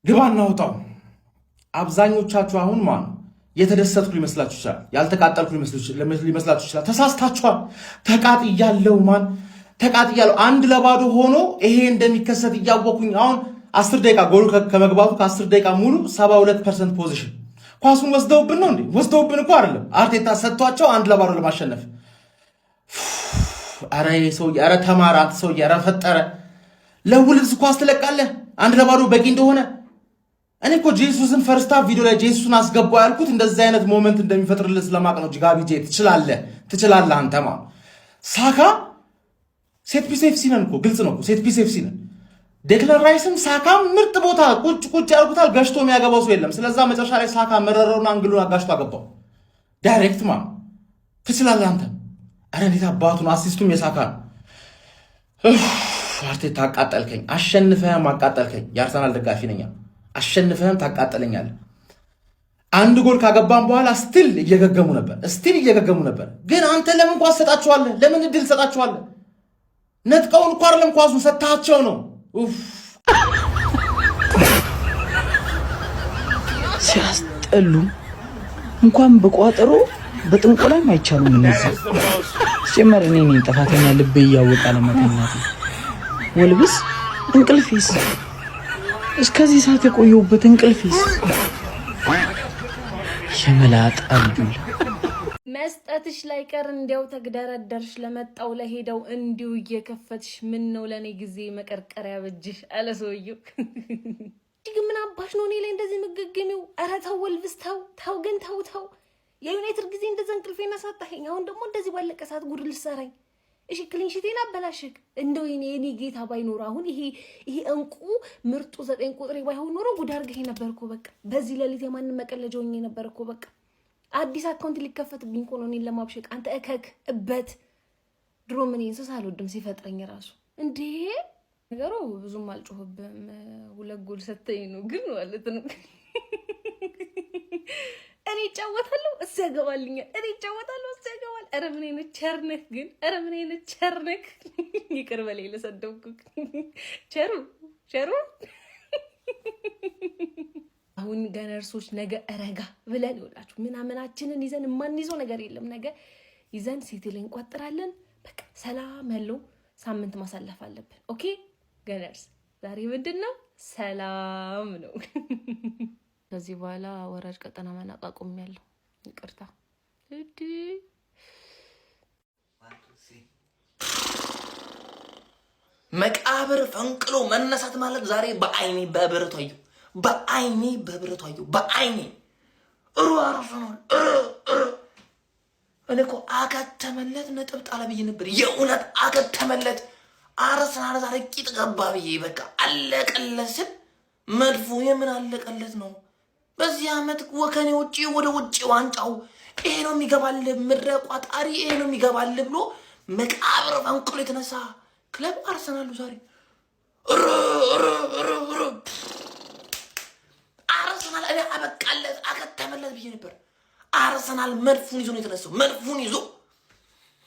ግባና አውጣው። አብዛኞቻችሁ አሁን ማን የተደሰትኩ ሊመስላችሁ ይችላል፣ ያልተቃጠልኩ ሊመስላችሁ ይችላል። ተሳስታችኋል። ተቃጥያለሁ ማን ተቃጥያለሁ። 1-0 ሆኖ ይሄ እንደሚከሰት እያወኩኝ አሁን 10 ደቂቃ ጎል ከመግባቱ ከ10 ደቂቃ ሙሉ 72% ፖዚሽን ኳሱን ወስደውብን ነው እንዴ? ወስደውብን እኮ አይደለም። አርቴታ ሰጥቷቸው 1-0 ለማሸነፍ። አረ ሰውዬ፣ አረ ተማራ አንተ ሰውዬ፣ አረ ፈጠረ። ለውልዝ ኳስ ትለቃለህ 1-0 በቂ እንደሆነ። እኔ እኮ ጄሱስን ፈርስት ሃፍ ቪዲዮ ላይ ጄሱስን አስገባው ያልኩት እንደዚህ አይነት ሞመንት እንደሚፈጥርልህ ስለማቅ ነው። ጂጋቢጄ ትችላለህ አንተ ማለት ሳካ ሴት ፒስ ኤፍሲ ነን እኮ ግልጽ ነው እኮ ሴት ፒስ ኤፍሲ ነን። ዴክለር ራይስም ሳካም ምርጥ ቦታ ቁጭ ያልኩታል። ገሽቶ የሚያገባው ሰው የለም። ስለዛ መጨረሻ ላይ ሳካ መረረውና አንግሉን አጋሽቶ አገባው ዳይሬክት ማለት ትችላለህ አንተ። አረ እንዴት አባቱን አሲስቱም የሳካ ነው። አርቴታ አቃጠልከኝ፣ አሸንፈህም አቃጠልከኝ። የአርሰናል ደጋፊ ነኝ። አሸንፈህም ታቃጠለኛለህ። 1 ጎል ካገባን በኋላ ስቲል እየገገሙ ነበር። ግን አንተ ለምን ኳስ ሰጣቸዋለህ? ለምን እድል ሰጣቸዋለህ? ነጥቀውን እኮ አይደለም ኳሱን ሰጣቸው ነው። ሲያስጠሉ እንኳን በቋጠሮ በጥንቆላም አይቻሉም። እነዚህ ሲጀመር እኔ ነኝ ጥፋተኛ። ልቤ እያወቀ ለመተኛት ወልብስ እንቅልፌስ እስከዚህ ሰዓት የቆየሁበት እንቅልፌስ የመላጣ ልጁ መስጠትሽ ላይ ቀር እንዲያው ተግደረደርሽ ለመጣው ለሄደው እንዲው እየከፈትሽ ምን ነው ለኔ ጊዜ መቀርቀሪያ በጅሽ አለ ሰውየው። ዲግ ምን አባሽ ነው እኔ ላይ እንደዚህ መገገሚው? ኧረ ተው ወልብስ ተው ግን ተው። የዩናይትድ ጊዜ እንደዛ እንቅልፌና ሳጣኸኝ፣ አሁን ደግሞ እንደዚህ ባለቀ ሰዓት ጉድ ልትሰራኝ። እሺ ክሊንሺቴን አበላሽክ። እንደው የኔ ጌታ ባይኖር አሁን ይሄ እንቁ ምርጡ 9 ቁጥር ባይሆን ኖሮ ጉድ አድርገኸኝ ነበርኮ። በቃ በዚህ ሌሊት የማንም መቀለጃ ሆኜ ነበርኮ። በቃ አዲስ አካውንት ሊከፈትብኝ እኮ ነው እኔን ለማብሸቅ። አንተ እከክ እበት ድሮ ምን እንስሳ አልወድም ሲፈጥረኝ ራሱ እንዴ ነገሩ ብዙም አልጮህብም። 2 ጎል ሰተኝ ነው ግን ማለት ነው። እኔ እጫወታለሁ እሱ ያገባልኛል። ኧረ ምን አይነት ቸርነህ ግን! ኧረ ምን አይነት ቸርነህ! ይቅር በለኝ ለሰደብኩህ። ቸሩ አሁን ገነርሶች ነገ ረጋ ብለን ይውላችሁ ምናምናችንን ይዘን የማንይዘው ነገር የለም። ነገ ይዘን ሲቲ ላይ እንቋጥራለን። በቃ ሰላም ያለው ሳምንት ማሳለፍ አለብን። ኦኬ ገነርስ፣ ዛሬ ምንድን ነው? ሰላም ነው። ከዚህ በኋላ ወራጅ ቀጠና ማናቃቆም ያለው ይቅርታ። መቃብር ፈንቅሎ መነሳት ማለት ዛሬ በአይኔ በብረቷዩ በአይኔ አርሰናል እኔ እኮ አከተመለት ነጥብ ጣለ ብዬ ነበር። የእውነት አከተመለት አርሰናል ዛሬ ቂጥ ገባ ብዬ በቃ አለቀለት ስል መድፉ የምን አለቀለት ነው። በዚህ ዓመት ወከኔ ውጪ ወደ ውጪ ዋንጫው ይሄ ነው የሚገባል፣ ምድረ ቋጣሪ ይሄ ነው የሚገባል ብሎ መቃብር ፈንቅሎ የተነሳ ክለብ አርሰናል ዛሬ አርሰናል እኔ አበቃለት አከተመለት ብዬ ነበር። አርሰናል መድፉን ይዞ ነው የተነሳው። መድፉን ይዞ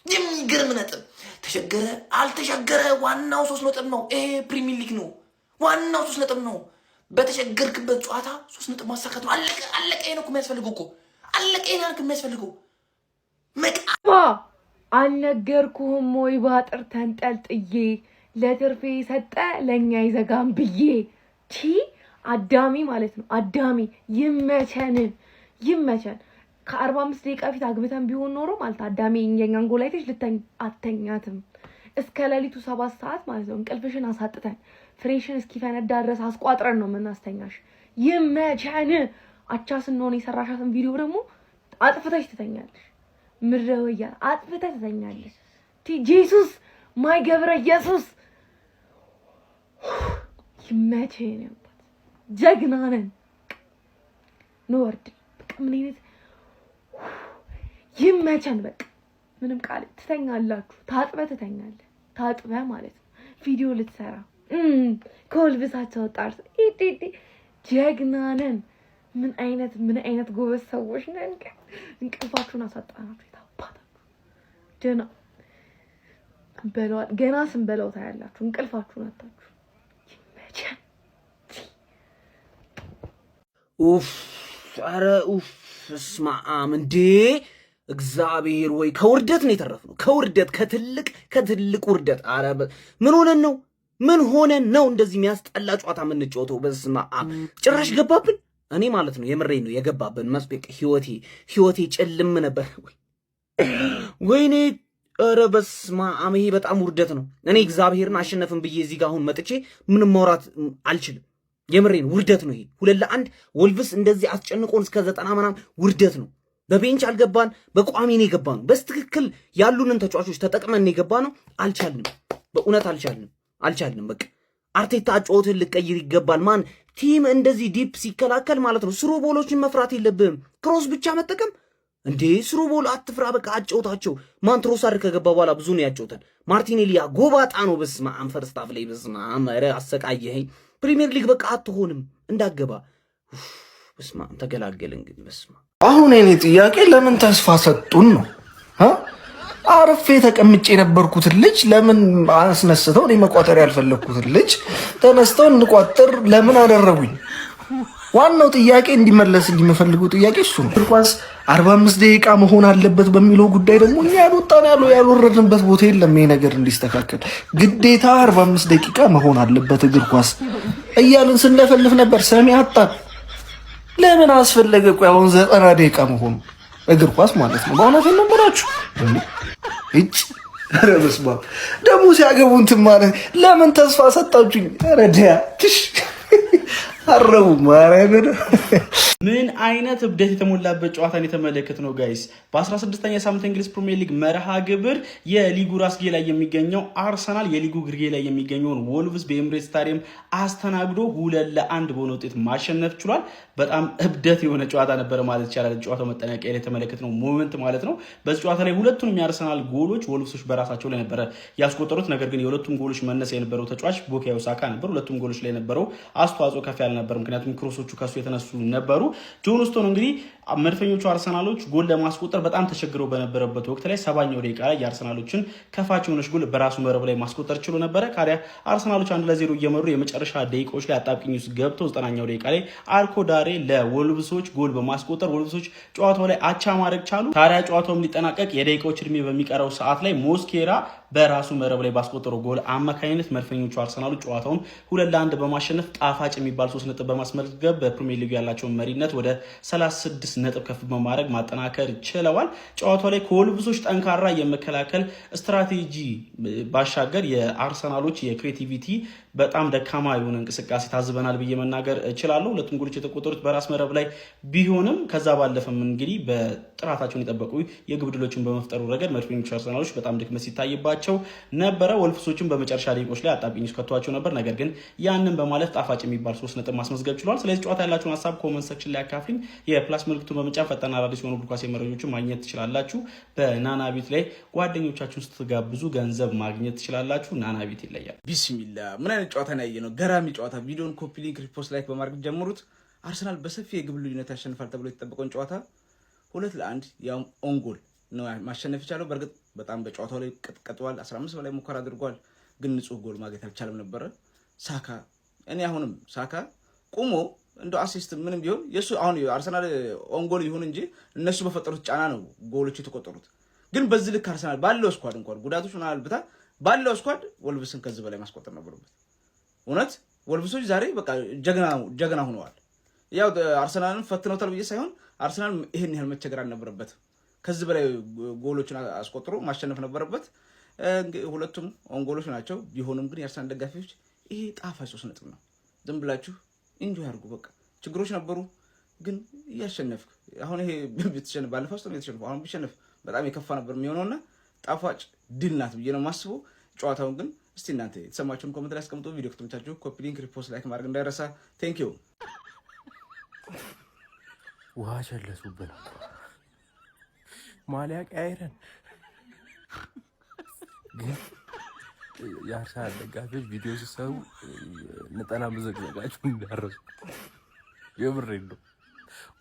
የሚገርም ነጥብ ተሸገረ አልተሸገረ ዋናው 3 ነጥብ ነው። ይሄ ፕሪሚየር ሊግ ነው። ዋናው 3 ነጥብ ነው። በተሸገርክበት ጨዋታ 3 ነጥብ ማሳካት ነው። አለቀ ነው የሚያስፈልገው እኮ አለቀ ነው የሚያስፈልገው። መቃባ አልነገርኩህም ወይ ባጥር ተንጠልጥዬ ለትርፌ ሰጠ ለኛ ይዘጋም ብዬ አዳሚ ማለት ነው። አዳሚ ይመቸን ከ45 ደቂቃ ፊት አግብተን ቢሆን ኖሮ ማለት አዳሚ የኛን ጎል አይተሽ አተኛትም እስከ ሌሊቱ 7 ሰዓት ማለት ነው። እንቅልፍሽን አሳጥተን ፍሬሽን እስኪፈነዳ ድረስ አስቋጥረን ነው የምናስተኛሽ። ይመቸን። አቻ ስንሆን የሰራሻትን ቪዲዮ ደግሞ አጥፍተሽ ትተኛለሽ። ምድረውያ አጥፍተሽ ትተኛለሽ። ጄሱስ ማይ ገብረ ኢየሱስ ይመቸን። ጀግና ነን ኖርድ በቃ ምን አይነት ይመቸን። በቃ ምንም ቃል ትተኛላችሁ። ትተኛለህ ታጥበህ ማለት ነው። ቪዲዮ ልትሰራ ከወልብሳቸው ጣርስ ጀግና ነን። ምን አይነት ጎበዝ ሰዎች ነን። እንቅልፋችሁን አሳጣናችሁ። የታባታችሁ ደና በለዋል። ገና ስንበላው ታያላችሁ። እንቅልፋችሁን አጣችሁ። ይመቸን። ኡፍ ኧረ ኡፍ እስማአም እንዴ እግዚአብሔር ወይ ከውርደት ነው የተረፍነው። ከውርደት ከትልቅ ውርደት። ኧረ ምን ሆነን ነው እንደዚህ የሚያስጠላ ጨዋታ የምንጫወተው? በስማአም ጭራሽ ገባብን። እኔ ማለት ነው የምሬን ነው የገባብን መስበቅ ህይወቴ ጨልም ነበር። ወይኔ ኧረ በስማአም ይሄ በጣም ውርደት ነው። እኔ እግዚአብሔርን አሸነፍን ብዬ እዚህ ጋር አሁን መጥቼ ምንም ማውራት አልችልም። የምሬን ውርደት ነው ይሄ። 2-1 ወልቭስ እንደዚህ አስጨንቆን እስከ 90 ምናምን ውርደት ነው። በቤንች አልገባን፣ በቋሚ ነው የገባነው። በስትክክል ያሉንን ተጫዋቾች ተጠቅመን ነው የገባነው። አልቻልንም፣ በእውነት አልቻልንም። በቃ አርቴታ አጨዋወትን ልቀይር ይገባል። ማን ቲም እንደዚህ ዲፕ ሲከላከል ማለት ነው ስሩ ቦሎችን መፍራት የለብህም። ክሮስ ብቻ መጠቀም እንዴ ስሩ ቦል አትፍራ። በቃ አጨውታቸው። ማን ትሮሳር ከገባ በኋላ ብዙ ነው ያጨውተን። ማርቲኔሊያ ጎባጣ ነው። በስማም ፈርስታፍ ላይ በስማም ኧረ አሰቃየኸኝ። ፕሪሚየር ሊግ በቃ አትሆንም እንዳገባ። በስማም ተገላገልን ግን በስማም። አሁን የኔ ጥያቄ ለምን ተስፋ ሰጡን ነው? አርፌ ተቀምጬ የነበርኩትን ልጅ ለምን አስነስተው እኔ መቋጠር ያልፈለግኩትን ልጅ ተነስተው እንቋጠር ለምን አደረጉኝ? ዋናው ጥያቄ እንዲመለስ የሚፈልገው ጥያቄ እሱ ነው። እግር ኳስ 45 ደቂቃ መሆን አለበት በሚለው ጉዳይ ደግሞ እኛ ያልወረድንበት ቦታ የለም። ይሄ ነገር እንዲስተካከል ግዴታ 45 ደቂቃ መሆን አለበት እግር ኳስ እያልን ስንለፈልፍ ነበር። ሰሚ አጣን። ለምን አስፈለገ? ቆይ አሁን 90 ደቂቃ መሆኑ እግር ኳስ ማለት ነው። በእውነት ነበራችሁ እጭ ረበስባ ደግሞ ሲያገቡ እንትን ማለት ለምን ተስፋ ሰጣችሁኝ? ረዲያ ትሽ አረቡ ማረብ ምን አይነት እብደት የተሞላበት ጨዋታን የተመለከት ነው ጋይስ። በ16ኛ ሳምንት እንግሊዝ ፕሪሚየር ሊግ መርሃ ግብር የሊጉ ራስጌ ላይ የሚገኘው አርሰናል የሊጉ ግርጌ ላይ የሚገኘውን ወልቭስ በኤምሬትስ ስታዲየም አስተናግዶ 2-1 በሆነ ውጤት ማሸነፍ ችሏል። በጣም እብደት የሆነ ጨዋታ ነበረ ማለት ይቻላል። ጨዋታው መጠናቀቂያ ላይ የተመለከትነው ሞመንት ማለት ነው። በዚህ ጨዋታ ላይ ሁለቱንም የአርሰናል ጎሎች ወልቭሶች በራሳቸው ላይ ነበረ ያስቆጠሩት። ነገር ግን የሁለቱም ጎሎች መነሻ የነበረው ተጫዋች ቡካዮ ሳካ ነበር። ሁለቱም ጎሎች ላይ የነበረው አስተዋጽኦ ከፍ ያለ ነበር፣ ምክንያቱም ክሮሶቹ ከሱ የተነሱ ነበሩ። ጆን ስቶን እንግዲህ መድፈኞቹ አርሰናሎች ጎል ለማስቆጠር በጣም ተቸግረው በነበረበት ወቅት ላይ 70ኛው ደቂቃ ላይ የአርሰናሎችን ከፋች የሆነች ጎል በራሱ መረብ ላይ ማስቆጠር ችሎ ነበረ። ካዲያ አርሰናሎች 1-0 እየመሩ የመጨረሻ ደቂቃዎች ላይ አጣብቂኝ ውስጥ ገብተው 90ኛው ደቂቃ ላይ አርኮ ዳሬ ለወልቭሶች ጎል በማስቆጠር ወልቭሶች ጨዋታው ላይ አቻ ማድረግ ቻሉ። ታዲያ ጨዋታውም ሊጠናቀቅ የደቂቃዎች እድሜ በሚቀረው ሰዓት ላይ ሞስኬራ በራሱ መረብ ላይ ባስቆጠረው ጎል አማካኝነት መድፈኞቹ አርሰናሎች ጨዋታውን 2-1 በማሸነፍ ጣፋጭ የሚባል 3 ነጥብ በማስመዝገብ በፕሪሚየር ሊግ ያላቸውን መሪነት ወደ 36 ነጥብ ከፍ በማድረግ ማጠናከር ችለዋል። ጨዋታው ላይ ከወልቭሶች ጠንካራ የመከላከል ስትራቴጂ ባሻገር የአርሰናሎች የክሬቲቪቲ በጣም ደካማ የሆነ እንቅስቃሴ ታዝበናል ብዬ መናገር እችላለሁ። ሁለቱም ጎሎች የተቆጠሩት በራስ መረብ ላይ ቢሆንም ከዛ ባለፈም እንግዲህ በጥራታቸውን የጠበቁ የግብ ዕድሎችን በመፍጠሩ ረገድ መድፈኞቹ አርሰናሎች በጣም ድክመት ሲታይባቸው ነበረ። ወልቭሶችን በመጨረሻ ደቂቆች ላይ አጣብቂኝ ውስጥ ከተዋቸው ነበር። ነገር ግን ያንን በማለፍ ጣፋጭ የሚባል 3 ነጥብ ማስመዝገብ ችሏል። ስለዚህ ጨዋታ ያላችሁን ሀሳብ ኮመንት ሴክሽን ላይ አካፍሉኝ። የፕላስ ምልክቱን በመጫን ፈጣን አዳዲስ የሆኑ እግር ኳስ መረጃዎችን ማግኘት ትችላላችሁ። በናናቢት ላይ ጓደኞቻችሁን ስትጋብዙ ገንዘብ ማግኘት ትችላላችሁ። ናናቢት ይለያል። ቢስሚላ ምን አይነት ጨዋታ ነው ያየነው? ገራሚ ጨዋታ። ቪዲዮን ኮፒ ሊንክ፣ ሪፖስት፣ ላይክ በማድረግ ጀምሩት። አርሰናል በሰፊ የግብ ልዩነት ያሸንፋል ተብሎ የተጠበቀውን ጨዋታ 2-1 ያው ኦንጎል ነው ማሸነፍ የቻለው። በእርግጥ በጣም በጨዋታው ላይ ቀጥቅጧል። 15 በላይ ሙከራ አድርጓል፣ ግን ንጹህ ጎል ማግኘት አልቻለም ነበረ። ሳካ እኔ አሁንም ሳካ ቁሞ እንደ አሲስት ምንም ቢሆን የሱ አሁን አርሰናል ኦንጎል ይሁን እንጂ እነሱ በፈጠሩት ጫና ነው ጎሎቹ የተቆጠሩት። ግን በዚህ ልክ አርሰናል ባለው ስኳድ እንኳን ጉዳቶች ሆነ አልብታ ባለው ስኳድ ወልቭስን ከዚህ በላይ ማስቆጠር ነበረበት። እውነት ወልቭሶች ዛሬ በቃ ጀግና ሆነዋል። ያው አርሰናልን ፈትነውታል ብዬ ሳይሆን አርሰናል ይሄን ያህል መቸገር አልነበረበት። ከዚህ በላይ ጎሎችን አስቆጥሮ ማሸነፍ ነበረበት። ሁለቱም ኦንጎሎች ናቸው። ቢሆንም ግን የአርሰናል ደጋፊዎች ይሄ ጣፋጭ 3 ነጥብ ነው። ዝም ብላችሁ ኢንጆይ አድርጉ። በቃ ችግሮች ነበሩ፣ ግን እያሸነፍክ አሁን ይሄ ብትሸነፍ ባለፈው ውስጥ የተሸነፈው አሁን ቢሸነፍ በጣም የከፋ ነበር የሚሆነውና ጣፋጭ ድል ናት ብዬ ነው የማስበው። ጨዋታውን ግን እስቲ እናንተ የተሰማችሁን ኮሜንት ላይ አስቀምጡ። ቪዲዮ ከተመቻችሁ ኮፒ ሊንክ፣ ሪፖስት፣ ላይክ ማድረግ እንዳይረሳ። ቴንክ ዩ። ውሃ ቸለሱብን ማሊያ ቀያይረን ግን የአርሰናል ደጋፊዎች ቪዲዮ ሲሰሩ ነጠላ መዘግዘጋችሁ እንዳረሱ የምሬን ነው።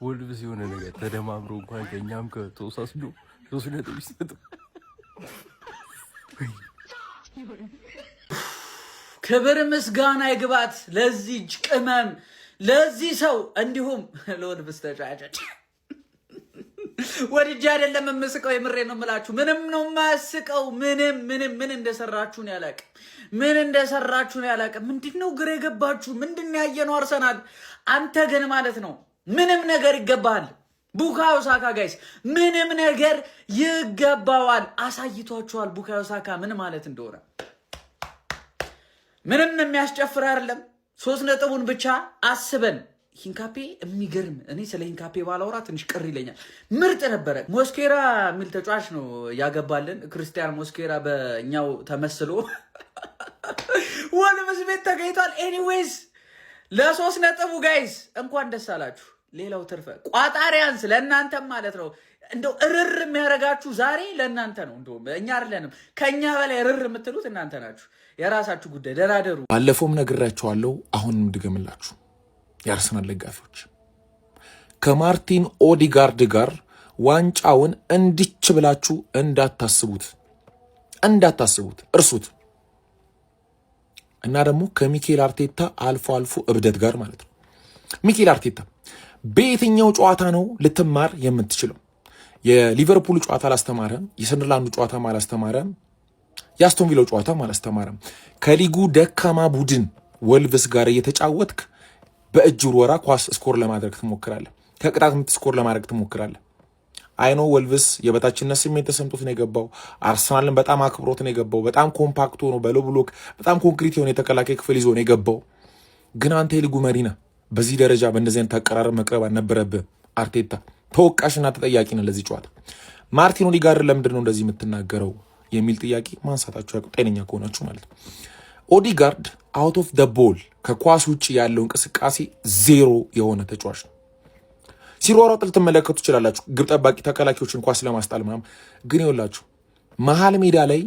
ወልቭስ የሆነ ነገር ተደማምሮ እንኳን ከኛም ከተወሳስዶ 3 ነጥብ ይሰጡ። ክብር ምስጋና ይግባት ለዚህ ቅመም ለዚህ ሰው እንዲሁም ለወልቭስ ተጫዋቾች ወድጄ አይደለም የምስቀው፣ የምሬ ነው የምላችሁ። ምንም ነው የማያስቀው። ምን እንደሰራችሁ ነው ያላቀ ምንድነው ግሬ ገባችሁ? ምንድነው ያየነው? አርሰናል አንተ ግን ማለት ነው ምንም ነገር ይገባል። ቡካዮ ሳካ ጋይስ ምንም ነገር ይገባዋል። አሳይቷችኋል ቡካዮ ሳካ ምን ማለት እንደሆነ። ምንም የሚያስጨፍር አይደለም። 3 ነጥቡን ብቻ አስበን ሂንካፔ የሚገርም እኔ ስለ ሂንካፔ ባላወራ ትንሽ ቅር ይለኛል። ምርጥ ነበረ። ሞስኬራ የሚል ተጫዋች ነው ያገባልን ክርስቲያን ሞስኬራ በእኛው ተመስሎ ወልቭስ ቤት ተገኝቷል። ኤኒዌይስ ለ3 ነጥቡ ጋይስ እንኳን ደስ አላችሁ። ሌላው ትርፈ ቋጣሪያንስ ለእናንተም ማለት ነው። እንደው እርር የሚያደርጋችሁ ዛሬ ለእናንተ ነው። እንደው እኛ አይደለንም። ከኛ በላይ እርር የምትሉት እናንተ ናችሁ። የራሳችሁ ጉዳይ ደራደሩ። ባለፈውም ነግራችኋለሁ፣ አሁንም ድገምላችሁ። የአርሰናል ደጋፊዎች ከማርቲን ኦዲጋርድ ጋር ዋንጫውን እንዲች ብላችሁ እንዳታስቡት፣ እርሱት። እና ደግሞ ከሚኬል አርቴታ አልፎ እብደት ጋር ማለት ነው። ሚኬል አርቴታ በየትኛው ጨዋታ ነው ልትማር የምትችለው? የሊቨርፑል ጨዋታ አላስተማረም፣ የሰንደርላንዱ ጨዋታ አላስተማረም፣ የአስቶን ቪላው ጨዋታ አላስተማረም። ከሊጉ ደካማ ቡድን ወልቭስ ጋር እየተጫወትክ በእጅ ውርወራ ኳስ ስኮር ለማድረግ ትሞክራለህ። ከቅጣት ምት ስኮር ለማድረግ ትሞክራለህ። አይኖ ወልቭስ የበታችነት ስሜት ተሰምቶት ነው የገባው። አርሰናልን በጣም አክብሮት ነው የገባው። በጣም ኮምፓክት ሆኖ በሎ ብሎክ በጣም ኮንክሪት የሆነ የተከላካይ ክፍል ይዞ ነው የገባው። ግን አንተ የሊጉ መሪ ነህ። በዚህ ደረጃ በእንደዚህ አይነት አቀራረብ መቅረብ አልነበረብህ። አርቴታ ተወቃሽና ተጠያቂ ነህ ለዚህ ጨዋታ። ማርቲን ኦዲጋርድ ለምንድን ነው እንደዚህ የምትናገረው የሚል ጥያቄ ማንሳታችሁ ጤነኛ ከሆናችሁ ማለት ነው። ኦዲጋርድ አውት ኦፍ ደ ቦል ከኳስ ውጭ ያለው እንቅስቃሴ ዜሮ የሆነ ተጫዋች ነው። ሲሯሯጥ ልትመለከቱ ትችላላችሁ፣ ግብ ጠባቂ ተከላካዮችን ኳስ ለማስጣል ምናምን። ግን ይኸውላችሁ መሀል ሜዳ ላይ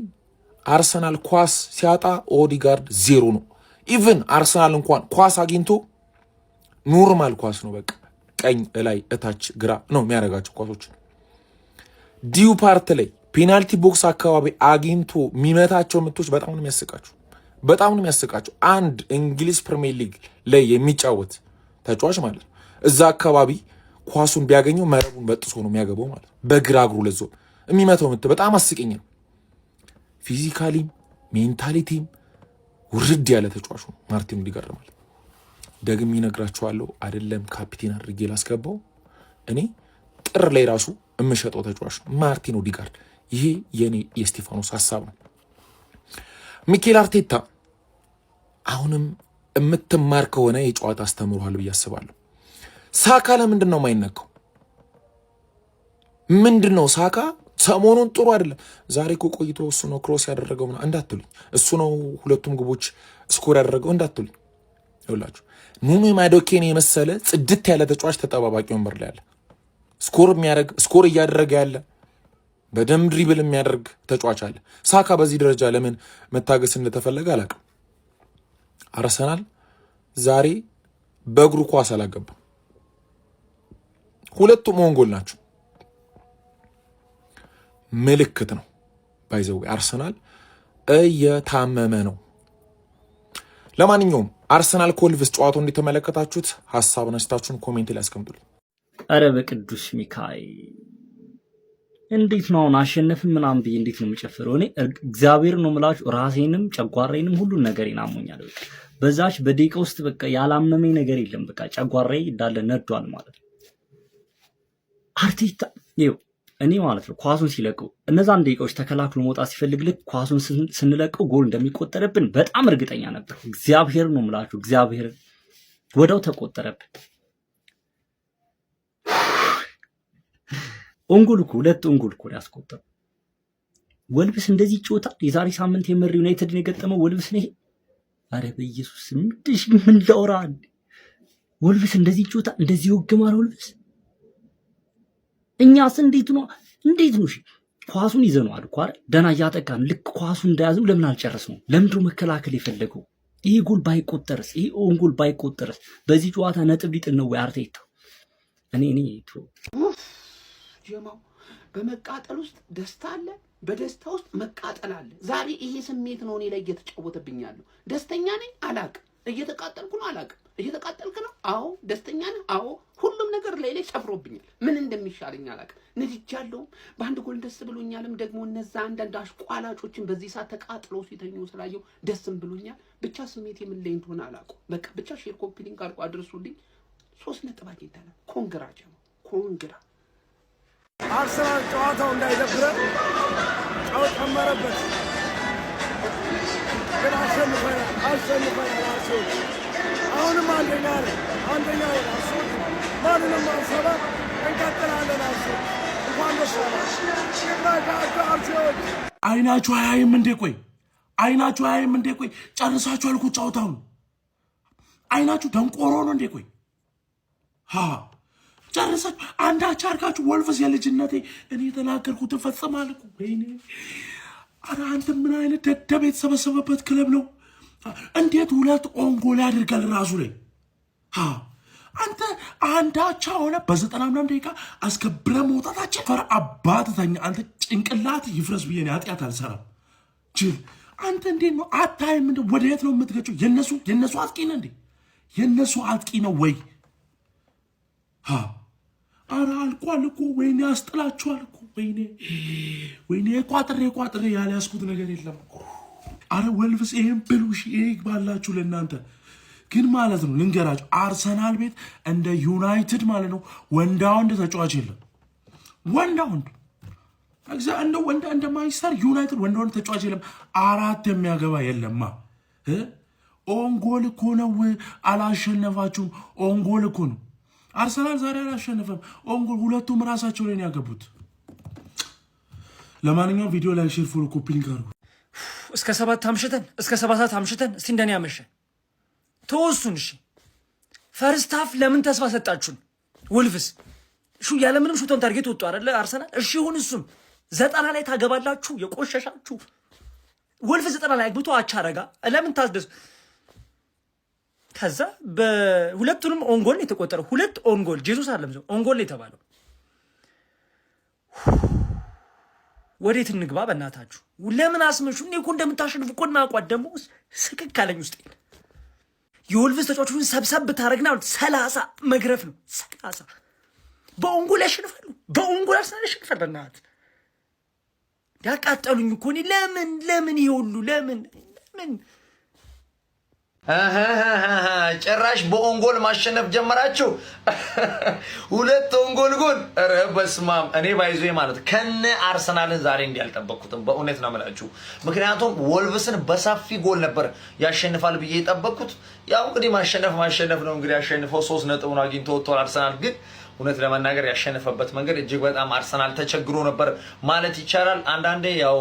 አርሰናል ኳስ ሲያጣ ኦዲጋርድ ዜሮ ነው። ኢቭን አርሰናል እንኳን ኳስ አግኝቶ ኖርማል ኳስ ነው፣ በቃ ቀኝ ላይ እታች ግራ ነው የሚያደርጋቸው ኳሶችን። ዲዩ ፓርት ላይ ፔናልቲ ቦክስ አካባቢ አግኝቶ የሚመታቸው ምቶች በጣም ነው የሚያስቃቸው። አንድ እንግሊዝ ፕሪሚየር ሊግ ላይ የሚጫወት ተጫዋች ማለት ነው እዛ አካባቢ ኳሱን ቢያገኘው መረቡን በጥሶ ነው የሚያገባው ማለት ነው። በግራ እግሩ ለዞ የሚመታው ምት በጣም አስቂኝ ነው። ፊዚካሊም ሜንታሊቲም ውርድ ያለ ተጫዋች ነው ማርቲን ኦዲጋርድ ማለት። ደግሜ እነግራችኋለሁ፣ አይደለም ካፒቴን አድርጌ ላስገባው እኔ ጥር ላይ ራሱ የምሸጠው ተጫዋች ነው ማርቲን ኦዲጋርድ። ይሄ የኔ የስቴፋኖስ ሐሳብ ነው። ሚኬል አርቴታ አሁንም የምትማር ከሆነ የጨዋታ አስተምሯል ብዬ አስባለሁ። ሳካ ለምንድን ነው የማይነካው? ምንድነው ሳካ ሰሞኑን ጥሩ አይደለም። ዛሬ እኮ ቆይቶ እሱ ነው ክሮስ ያደረገው እንዳትሉኝ፣ እሱ ነው ሁለቱም ግቦች ስኮር ያደረገው እንዳትሉኝ። ይኸውላችሁ ኑኑ ማዶኬን የመሰለ ጽድት ያለ ተጫዋች ተጠባባቂ ወንበር ላይ ያለ ስኮር እያደረገ ያለ በደም ድሪብል የሚያደርግ ተጫዋች አለ። ሳካ በዚህ ደረጃ ለምን መታገስ እንደተፈለገ አላውቅም። አርሰናል ዛሬ በእግሩ ኳስ አላገባም። ሁለቱም ኦንጎል ናቸው። ምልክት ነው ባይዘው አርሰናል እየታመመ ነው። ለማንኛውም አርሰናል ኮልቭስ ጨዋታውን እንደተመለከታችሁት ሐሳብ ነስታችሁን ኮሜንት ላይ አስቀምጡልኝ። አረ በቅዱስ ሚካኤል እንዴት ነው አሁን አሸነፍን ምናምን ብዬ እንዴት ነው የምጨፍረው? እኔ እግዚአብሔር ነው የምላችሁ ራሴንም ጨጓራዬንም ሁሉን ነገር ይናሞኛል። በዛች በደቂቃ ውስጥ በቃ ያላመመኝ ነገር የለም። በቃ ጨጓራዬ እንዳለ ነዷል ማለት ነው። አርቴታ ይኸው እኔ ማለት ነው ኳሱን ሲለቀው እነዛን ደቂቃዎች ተከላክሎ መውጣት ሲፈልግ ልክ ኳሱን ስንለቀው ጎል እንደሚቆጠረብን በጣም እርግጠኛ ነበር። እግዚአብሔር ነው የምላችሁ፣ እግዚአብሔር ወደው ተቆጠረብን። ኦንጎል እኮ ሁለት ኦንጎል እኮ ያስቆጠረው ወልቭስ እንደዚህ ይጫወታል። የዛሬ ሳምንት የመሪ ዩናይትድን የገጠመው ወልቭስ ነው። አረ በኢየሱስ ምን ላውራ? ወልቭስ እንደዚህ ይጫወታል፣ እንደዚህ ይወግማል ወልቭስ። እኛስ እንዴት ነው እሺ ኳሱን ይዘነዋል እኮ አይደል? ደና እያጠቃን ልክ ኳሱን እንደያዝነው ለምን አልጨረስነው? ለምንድን ነው መከላከል የፈለገው? ይሄ ጎል ባይቆጠርስ? ይሄ ኦንጎል ባይቆጠርስ? በዚህ ጨዋታ ነጥብ ሊጥል ነው ወይ አርቴታ? እኔ ጀማው በመቃጠል ውስጥ ደስታ አለ፣ በደስታ ውስጥ መቃጠል አለ። ዛሬ ይሄ ስሜት ነው እኔ ላይ እየተጫወተብኝ ያለው። ደስተኛ ነኝ አላቅም፣ እየተቃጠልኩ ነው አላውቅም። እየተቃጠልክ ነው? አዎ። ደስተኛ ነህ? አዎ። ሁሉም ነገር ላይ ሰፍሮብኛል። ምን እንደሚሻለኝ አላውቅም። ነድጃለሁም፣ በአንድ ጎል ደስ ብሎኛልም። ደግሞ እነዛ አንዳንድ አሽቋላጮችን በዚህ ሰዓት ተቃጥለው ሲተኙ ስላየው ደስም ብሎኛል። ብቻ ስሜቴ ምን ላይ እንደሆነ አላውቅም። በቃ ብቻ ሼር ኮፒ ሊንክ አድርጎ አድርሱልኝ። 3 ነጥብ አግኝተናል። ኮንግራ ጀማ ኮንግራ። አርሰናል ጨዋታው እንዳይደብረን ጨው ጨመረበት፣ ግን አሸንፈናል። አርሰናል አሁንም አንደኛ ነን። አርሰናል ማንንም አንሰራ፣ እንቀጥላለን። አርሰናል እንኳን ደስ አላችሁ። አርሰናል አይናችሁ አያይም እንዴ? ቆይ አይናችሁ አያይም እንዴ? ቆይ ጨርሳችሁ አልኩ ጨዋታውን። አይናችሁ ደንቆሮ ነው እንዴ? ቆይ ጨርሳችሁ አንዳች አርጋችሁ ወልቭስ የልጅነቴ እኔ የተናገርኩትን ፈጽማል እኮ። ወይኔ ኧረ አንተ ምን አይነት ደደብ የተሰበሰበበት ክለብ ነው? እንዴት 2 ኦንጎል ያደርጋል ራሱ ላይ? አንተ አንዳቻ ሆነ በ90 ምናምን ደቂቃ አስከብረ መውጣታችን ፈር አባትተኛ። አንተ ጭንቅላት ይፍረስ ብዬ ኃጢአት አልሰራም። ጅል አንተ እንዴት ነው አታይም? እንደ ወደ የት ነው የምትገጨው? የነሱ አጥቂ ነው እንዴ? የነሱ አጥቂ ነው ወይ? አረ አልቋል እኮ። ወይኔ ያስጥላችኋል እኮ። ወይኔ ቋጥሬ ያልያዝኩት ነገር የለም። አረ ወልቭስ ይሄን ብሉሽ ይሄ ይግባላችሁ ለእናንተ ግን ማለት ነው። ልንገራችሁ አርሰናል ቤት እንደ ዩናይትድ ማለት ነው ወንዳ ወንድ ተጫዋች የለም። ወንዳ ወንድ እንደ ማንቸስተር ዩናይትድ ወንዳ ወንድ ተጫዋች የለም። 4 የሚያገባ የለማ። ኦንጎል እኮ ነው። አላሸነፋችሁም። ኦንጎል እኮ ነው። አርሰናል ዛሬ አላሸነፈም። ኦንጎል ሁለቱም ራሳቸው ላይ ያገቡት። ለማንኛውም ቪዲዮ ላይ ሼር ፎሎ ኮፒ ሊንክ አድርጉ። እስከ 7 አምሽተን እስከ 7 ሰዓት አምሽተን እስቲ እንደኔ ያመሸ ተወሱን። እሺ ፈርስት ሃፍ ለምን ተስፋ ሰጣችሁን? ወልቭስ ያለምንም ሹተን ታርጌት ወጡ አይደለ አርሰናል። እሺ ይሁን እሱም 90 ላይ ታገባላችሁ የቆሸሻችሁ። ወልቭስ 90 ላይ አግብቶ አቻረጋ ለምን ታስደሱ? ከዛ በሁለቱንም ኦንጎል የተቆጠረው 2 ኦንጎል ጄሱስ አለም ሰው ኦንጎል የተባለው ወዴት እንግባ በእናታችሁ? ለምን አስመሹ? እኔ እኮ እንደምታሸንፉ እኮ እናውቋት። ደግሞ ስክክ አለኝ ውስጤ። የወልቭስ ተጫዋቾችን ሰብሰብ ብታረግና 30 መግረፍ ነው። 30 በኦንጎል ያሸንፋሉ። በኦንጎል አርሰናል ያሸንፋል። በእናት ያቃጠሉኝ እኮ እኔ። ለምን ይሄ ሁሉ ለምን ጭራሽ በኦንጎል ማሸነፍ ጀመራችሁ? 2 ኦንጎል ጎል። ኧረ በስመ አብ። እኔ ባይዞ ማለት ከነ አርሰናልን ዛሬ እንዲያልጠበቅኩትም በእውነት ነው የምላችሁ። ምክንያቱም ወልቭስን በሰፊ ጎል ነበር ያሸንፋል ብዬ የጠበቅኩት። ያው እንግዲህ ማሸነፍ ነው። እንግዲህ ያሸንፈው 3 ነጥቡን አግኝቶ ወጥቷል አርሰናል። ግን እውነት ለመናገር ያሸነፈበት መንገድ እጅግ በጣም አርሰናል ተቸግሮ ነበር ማለት ይቻላል። አንዳንዴ ያው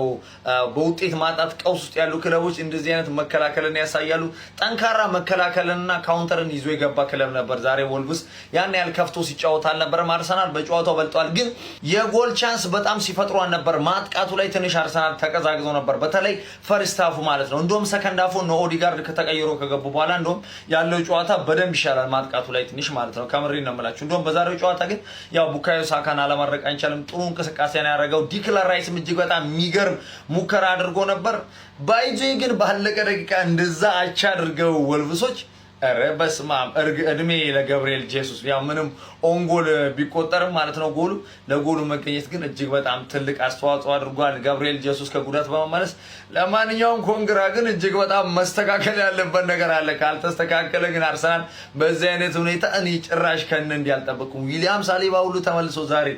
በውጤት ማጣት ቀውስ ውስጥ ያሉ ክለቦች እንደዚህ አይነት መከላከልን ያሳያሉ። ጠንካራ መከላከልና ካውንተርን ይዞ የገባ ክለብ ነበር ዛሬ ወልቭስ። ያን ያህል ከፍቶ ሲጫወት አልነበረም። አርሰናል በጨዋታው በልጧል። ግን የጎል ቻንስ በጣም ሲፈጥሩ ነበር። ማጥቃቱ ላይ ትንሽ አርሰናል ተቀዛቅዞ ነበር፣ በተለይ ፈርስት ሃፉ ማለት ነው። እንደውም ሰከንድ ሃፉ ነው ኦዲጋርድ ከተቀይሮ ከገቡ በኋላ እንደውም ያለው ጨዋታ በደንብ ይሻላል ማጥቃቱ ላይ ትንሽ ማለት ነው። ከምሪ ነው የምላችሁ። እንደውም በዛሬው ጨዋታ ግን ያው ቡካዮ ሳካን አለማድረግ አንችልም። ጥሩ እንቅስቃሴ ነው ያደረገው። ዲክላን ራይስም እጅግ በጣም የሚገርም ሙከራ አድርጎ ነበር። ባይጆ ግን ባለቀ ደቂቃ እንደዛ አቻ አድርገው ወልቭሶች። ኧረ በስመ አብ። እድሜ ለገብርኤል ጄሱስ። ያው ምንም ኦንጎል ቢቆጠርም ማለት ነው ጎሉ ለጎሉ መገኘት ግን እጅግ በጣም ትልቅ አስተዋጽኦ አድርጓል ገብርኤል ጄሱስ ከጉዳት በመመለስ። ለማንኛውም ኮንግራ ግን እጅግ በጣም መስተካከል ያለበት ነገር አለ። ካልተስተካከለ ግን አርሰናል በዚህ አይነት ሁኔታ እኔ ጭራሽ ከነ እንዲያልጠበቅኩም ዊሊያም ሳሊባ ሁሉ ተመልሶ ዛሬ።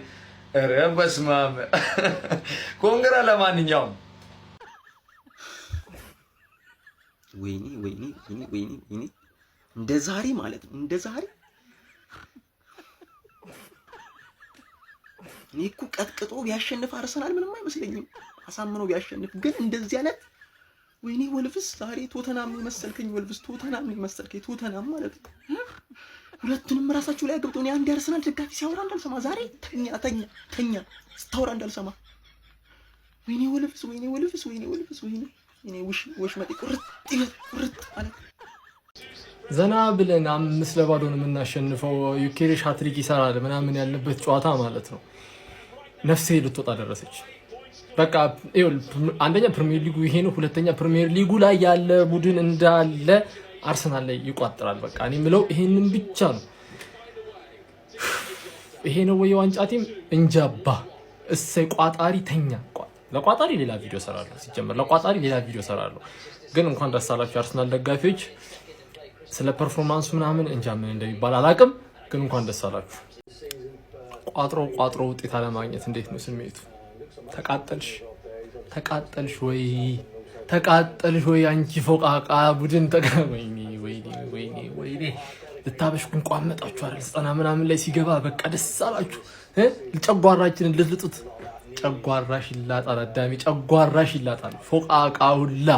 ኧረ በስመ አብ ኮንግራ። ለማንኛውም ወይኔ እንደ ዛሬ ማለት ነው። እንደ ዛሬ እኔ እኮ ቀጥቅጦ ቢያሸንፍ አርሰናል ምንም አይመስለኝም። አሳምኖ ቢያሸንፍ ግን እንደዚህ አይነት ወይኔ ወልቭስ ዛሬ ቶተናም የመሰልከኝ ወልቭስ ቶተናም የመሰልከኝ ቶተናም ማለት ነው። ሁለቱንም ራሳችሁ ላይ አግብቶ አንድ አርሰናል ደጋፊ ሲያወራ እንዳልሰማ ዛሬ ተኛ ስታወራ እንዳልሰማ። ወይኔ ወልቭስ ወይኔ ወሽመጤ ቁርጥ ማለት ዘና ብለን 5-0 ነው የምናሸንፈው። ዩኬሬሽ ሃትሪክ ይሰራል ምናምን ያለበት ጨዋታ ማለት ነው። ነፍሴ ልትወጣ ደረሰች። በቃ አንደኛ ፕሪሚየር ሊጉ ይሄ ነው። ሁለተኛ ፕሪሚየር ሊጉ ላይ ያለ ቡድን እንዳለ አርሰናል ላይ ይቋጥራል። በቃ እኔ የምለው ይሄንን ብቻ ነው። ይሄ ነው ወይ ዋንጫ ቲም እንጃባ። እሰይ ቋጣሪ ተኛ። ለቋጣሪ ሌላ ቪዲዮ ሰራለሁ። ሲጀመር ለቋጣሪ ሌላ ቪዲዮ ሰራለሁ። ግን እንኳን ደስ አላችሁ አርሰናል ደጋፊዎች። ስለ ፐርፎርማንሱ ምናምን እንጃ ምን እንደሚባል አላቅም። ግን እንኳን ደስ አላችሁ። ቋጥሮ ውጤት አለማግኘት እንዴት ነው ስሜቱ? ተቃጠልሽ ወይ አንቺ ፎቃቃ ቡድን ወይኔ ልታበሽ ቋም መጣችሁ አይደል? 90 ምናምን ላይ ሲገባ በቃ ደስ አላችሁ። ጨጓራችንን ልትልጡት። ጨጓራሽ ይላጣል አዳሚ፣ ጨጓራሽ ይላጣል። ፎቃቃ ሁላ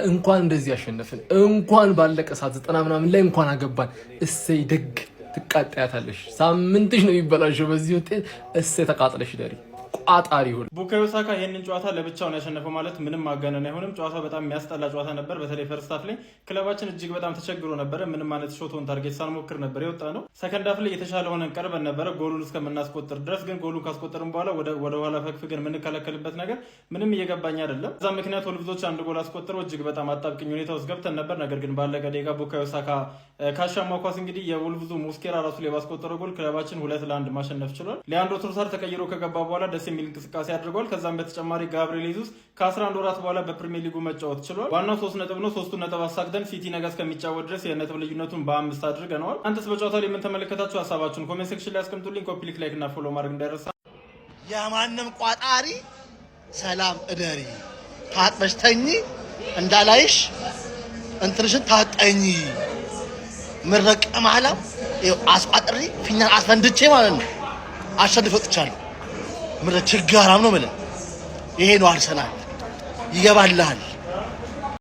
እንኳን እንደዚህ ያሸነፍን፣ እንኳን ባለቀ ሰዓት 90 ምናምን ላይ እንኳን አገባን። እሰይ ደግ ትቃጣያታለሽ። ሳምንትሽ ነው የሚበላሸው በዚህ ውጤት። እሰይ ተቃጥለሽ ደሪ ቋጣሪ ሁሉ። ቡካዮ ሳካ ይሄንን ጨዋታ ለብቻውን ያሸነፈው ማለት ምንም ማጋነን አይሆንም። ጨዋታው በጣም የሚያስጠላ ጨዋታ ነበር። በተለይ ፈርስት ሃፍ ላይ ክለባችን እጅግ በጣም ተቸግሮ ነበረ። ምንም ማለት ሾቶን ታርጌት ሳንሞክር ነበር የወጣ ነው። ሰከንድ ሃፍ ላይ የተሻለ ሆነን ቀርበን ነበረ ጎሉን እስከምናስቆጥር ድረስ። ግን ጎሉን ካስቆጠርን በኋላ ወደ ኋላ ፈግፍገን የምንከለከልበት ነገር ምንም እየገባኝ አይደለም። እዛ ምክንያት ወልቭዞች አንድ ጎል አስቆጥረው እጅግ በጣም አጣብቅኝ ሁኔታ ውስጥ ገብተን ነበር። ነገር ግን ባለቀ ደቂቃ ቡካዮ ሳካ ካሻማው ኳስ እንግዲህ የወልቭዙ ሙስኬራ ራሱ ላይ ባስቆጠረው ጎል ክለባችን 2-1 ማሸነፍ ችሏል። ሊያንድሮ ትሮሳርድ ተቀይሮ ከገባ በኋላ ደስ የሚል እንቅስቃሴ አድርጓል። ከዛም በተጨማሪ ጋብሪኤል ጄሱስ ከ11 ወራት በኋላ በፕሪሚየር ሊጉ መጫወት ችሏል። ዋናው 3 ነጥብ ነው። 3ቱን ነጥብ አሳክተን ሲቲ ነገ እስከሚጫወት ድረስ የነጥብ ልዩነቱን በ5 አድርገነዋል። አንተስ በጨዋታው ላይ ምን ተመለከታችሁ? ሀሳባችሁን ኮሜንት ሴክሽን ላይ አስቀምጡልኝ። ኮፒ ላይክ እና ፎሎ ማድረግ እንዳይረሳ። የማንም ቋጣሪ ሰላም እደሪ፣ ታጥበሽ ተኝ፣ እንዳላይሽ እንትንሽን ታጠኝ። ምረቅ ማላም አስቋጥሪ ፊኛን አስፈንድቼ ማለት ነው አሸንፎ ወጥቻለሁ። ምረ ችጋራም ነው ማለት ይሄ ነው። አርሰናል ይገባልሃል።